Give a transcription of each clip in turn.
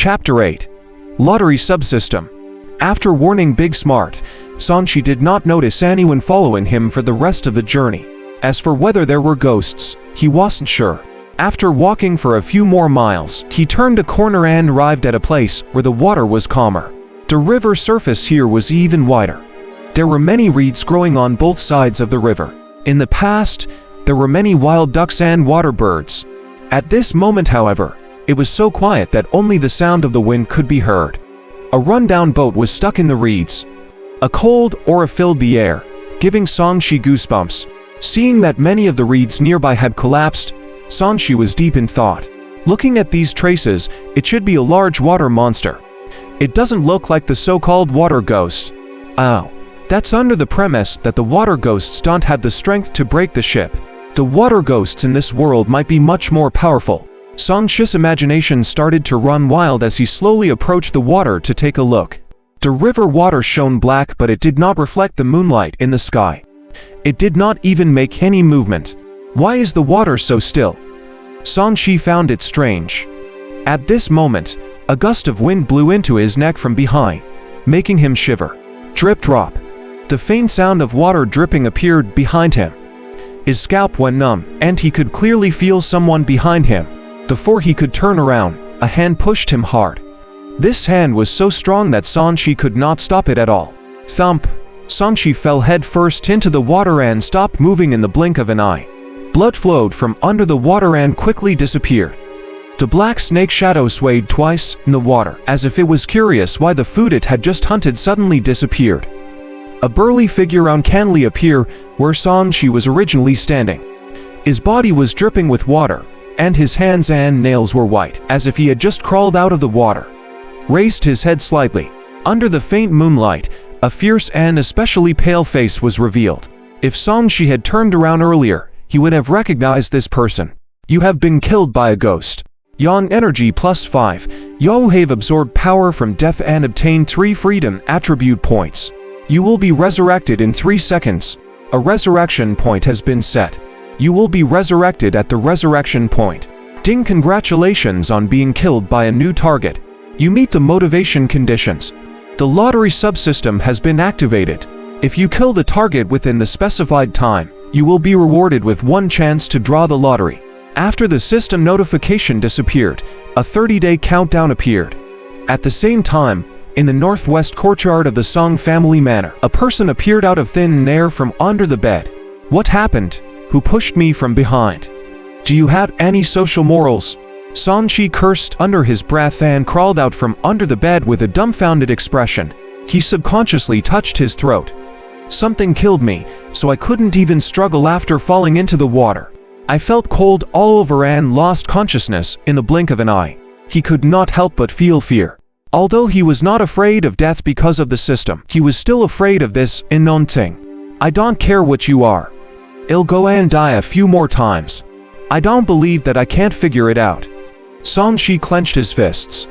Chapter 8. Lottery Subsystem. After warning Big Smart, Sanchi did not notice anyone following him for the rest of the journey. As for whether there were ghosts, he wasn't sure. After walking for a few more miles, he turned a corner and arrived at a place where the water was calmer. The river surface here was even wider. There were many reeds growing on both sides of the river. In the past, there were many wild ducks and water birds. At this moment, however, it was so quiet that only the sound of the wind could be heard. A rundown boat was stuck in the reeds. A cold aura filled the air, giving Sanchi goosebumps. Seeing that many of the reeds nearby had collapsed, Sanchi was deep in thought. Looking at these traces, it should be a large water monster. It doesn't look like the so-called water ghost. Oh, that's under the premise that the water ghosts don't have the strength to break the ship. The water ghosts in this world might be much more powerful. Sanchi's imagination started to run wild as he slowly approached the water to take a look. The river water shone black, but it did not reflect the moonlight in the sky. It did not even make any movement. Why is the water so still? Sanchi found it strange. At this moment, a gust of wind blew into his neck from behind, making him shiver. Drip drop. The faint sound of water dripping appeared behind him. His scalp went numb, and he could clearly feel someone behind him. Before he could turn around, a hand pushed him hard. This hand was so strong that Sanchi could not stop it at all. Thump! Sanchi fell head first into the water and stopped moving in the blink of an eye. Blood flowed from under the water and quickly disappeared. The black snake shadow swayed twice in the water, as if it was curious why the food it had just hunted suddenly disappeared. A burly figure uncannily appeared where Sanchi was originally standing. His body was dripping with water, and his hands and nails were white, as if he had just crawled out of the water. Raised his head slightly. Under the faint moonlight, a fierce and especially pale face was revealed. If Sanchi had turned around earlier, he would have recognized this person. You have been killed by a ghost. Yon energy +5. You have absorbed power from death and obtained 3 freedom attribute points. You will be resurrected in 3 seconds. A resurrection point has been set. You will be resurrected at the resurrection point. Ding! Congratulations on being killed by a new target. You meet the motivation conditions. The lottery subsystem has been activated. If you kill the target within the specified time, you will be rewarded with 1 chance to draw the lottery. After the system notification disappeared, a 30-day countdown appeared. At the same time, in the northwest courtyard of the Song family manor, a person appeared out of thin air from under the bed. What happened? Who pushed me from behind? Do you have any social morals? Sanchi cursed under his breath and crawled out from under the bed with a dumbfounded expression. He subconsciously touched his throat. Something killed me, so I couldn't even struggle after falling into the water. I felt cold all over and lost consciousness in the blink of an eye. He could not help but feel fear. Although he was not afraid of death because of the system, he was still afraid of this unknown thing. I don't care what you are. I'll go and die a few more times. I don't believe that I can't figure it out. Sanchi clenched his fists.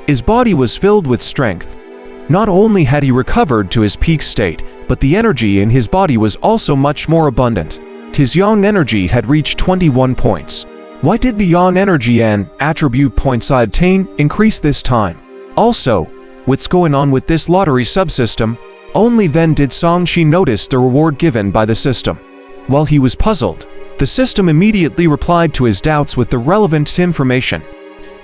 His body was filled with strength. Not only had he recovered to his peak state, but the energy in his body was also much more abundant. His yang energy had reached 21 points. Why did the yang energy and attribute points I obtained increase this time? Also, what's going on with this lottery subsystem? Only then did Sanchi notice the reward given by the system. While he was puzzled, the system immediately replied to his doubts with the relevant information.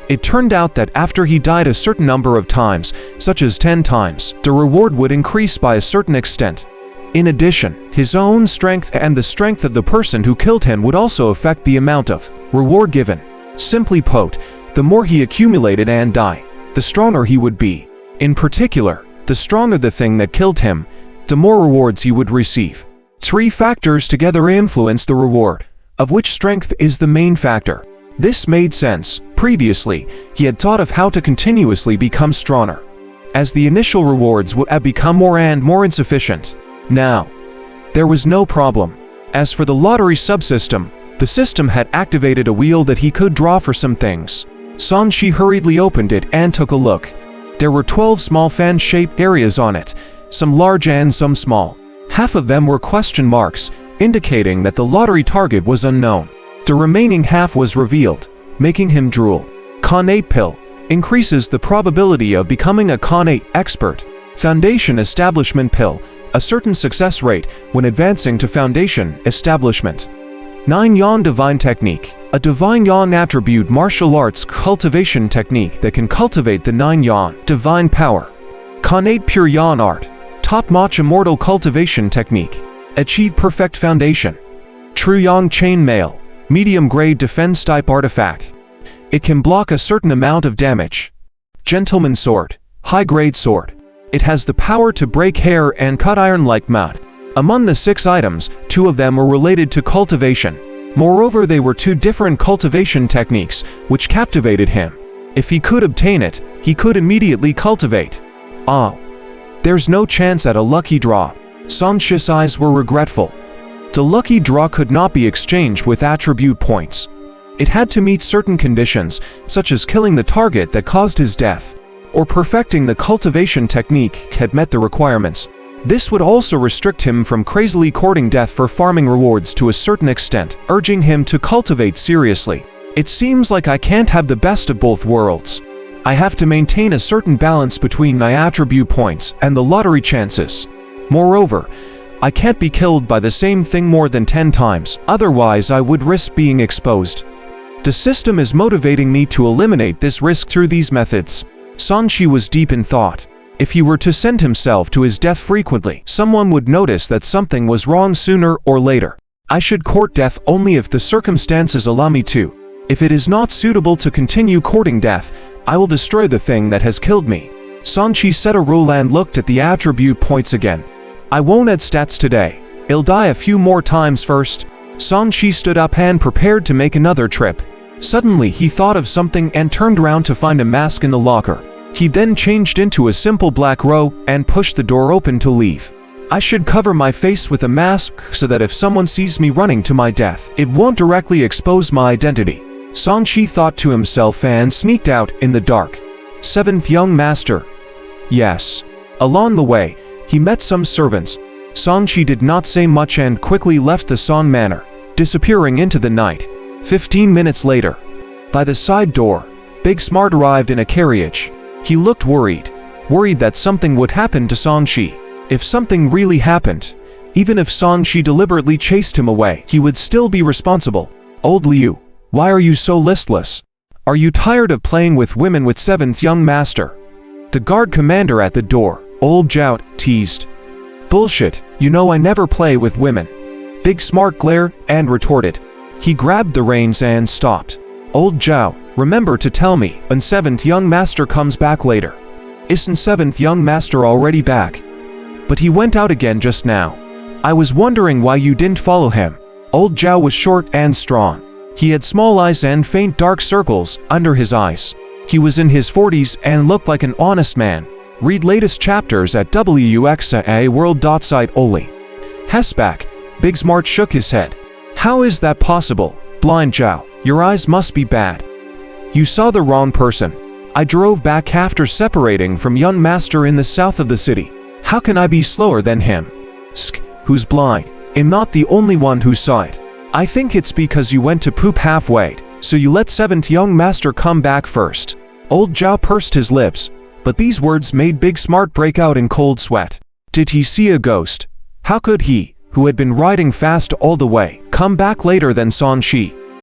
It turned out that after he died a certain number of times, such as 10 times, the reward would increase by a certain extent. In addition, his own strength and the strength of the person who killed him would also affect the amount of reward given. Simply put, the more he accumulated and died, the stronger he would be. In particular, the stronger the thing that killed him, the more rewards he would receive. 3 factors together influence the reward, of which strength is the main factor. This made sense. Previously, he had thought of how to continuously become stronger, as the initial rewards would have become more and more insufficient. Now, there was no problem. As for the lottery subsystem, the system had activated a wheel that he could draw for some things. Sanchi hurriedly opened it and took a look. There were 12 small fan-shaped areas on it, some large and some small. Half of them were question marks, indicating that the lottery target was unknown. The remaining half was revealed, making him drool. Con 8 pill. increases the probability of becoming a Khan expert. Foundation establishment pill, a certain success rate when advancing to foundation establishment. 9 Yan divine technique, a divine Yan attribute martial arts cultivation technique that can cultivate the 9 Yan divine power. Khanate pure Yan art, top-notch immortal cultivation technique, achieve perfect foundation. True Yang chain mail, medium-grade defense type artifact. It can block a certain amount of damage. Gentleman sword, high-grade sword. It has the power to break hair and cut iron like mud. Among the 6 items, 2 of them were related to cultivation. Moreover, they were 2 different cultivation techniques, which captivated him. If he could obtain it, he could immediately cultivate. Oh, there's no chance at a lucky draw. Song Shi's eyes were regretful. The lucky draw could not be exchanged with attribute points. It had to meet certain conditions, such as killing the target that caused his death, or perfecting the cultivation technique had met the requirements. This would also restrict him from crazily courting death for farming rewards to a certain extent, urging him to cultivate seriously. It seems like I can't have the best of both worlds. I have to maintain a certain balance between my attribute points and the lottery chances. Moreover, I can't be killed by the same thing more than 10 times, otherwise I would risk being exposed. The system is motivating me to eliminate this risk through these methods. Song Shi was deep in thought. If he were to send himself to his death frequently, someone would notice that something was wrong sooner or later. I should court death only if the circumstances allow me to. If it is not suitable to continue courting death, I will destroy the thing that has killed me. Song Shi set a rule and looked at the attribute points again. I won't add stats today. I'll die a few more times first. Song Shi stood up and prepared to make another trip. Suddenly he thought of something and turned around to find a mask in the locker. He then changed into a simple black robe and pushed the door open to leave. I should cover my face with a mask so that if someone sees me running to my death, it won't directly expose my identity. Song Shi thought to himself and sneaked out in the dark. 7th young master. Yes. Along the way, he met some servants. Song Shi did not say much and quickly left the Song Manor, disappearing into the night. 15 minutes later, by the side door, Big Smart arrived in a carriage. He looked worried that something would happen to Song Shi. If something really happened, even if Song Shi deliberately chased him away, he would still be responsible. Old Liu, why are you so listless? Are you tired of playing with women with 7th young master? The guard commander at the door, Old Zhao, teased. Bullshit, you know I never play with women. Big Smart glared and retorted. He grabbed the reins and stopped. Old Zhao, remember to tell me when 7th young master comes back later. Isn't 7th young master already back? But he went out again just now. I was wondering why you didn't follow him. Old Zhao was short and strong. He had small eyes and faint dark circles under his eyes. He was in his 40s and looked like an honest man. Read latest chapters at wuxia.world.site only. Hesback, Big Smart shook his head. How is that possible? Blind Zhao, your eyes must be bad. You saw the wrong person. I drove back after separating from young master in the south of the city. How can I be slower than him? Sk, who's blind? I'm not the only one who saw it. I think it's because you went to poop halfway, so you let 7th young master come back first. Old Zhao pursed his lips, but these words made Big Smart break out in cold sweat. Did he see a ghost? How could he, who had been riding fast all the way, come back later than Song Shi?